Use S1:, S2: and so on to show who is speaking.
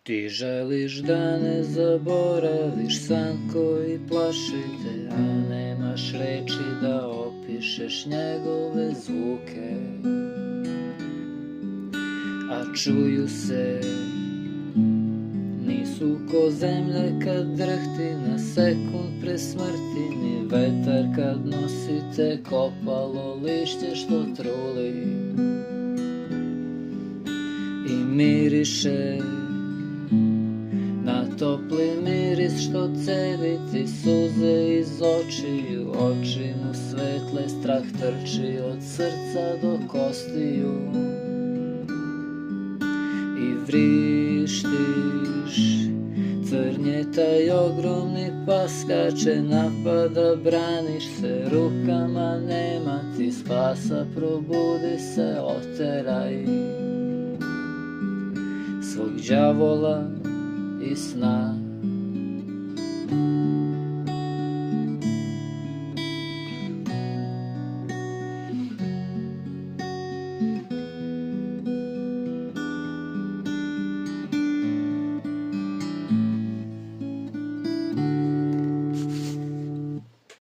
S1: Ti želiš da ne zaboraviš san koji plaši te, a nemaš reči da opišeš njegove zvuke. A čuju se, nisu ko zemlje kad drhti na sekund pre smrti, ni vetar kad nosite kopalo lišće što truli i miriše na topli miris što cevi ti suze iz očiju. Oči mu svetle, strah trči od srca do kostiju i vrištiš. Crnje taj ogromni pas skače, napada, braniš se rukama, nema ti spasa, probudi se, oteraj svog đavola i sna.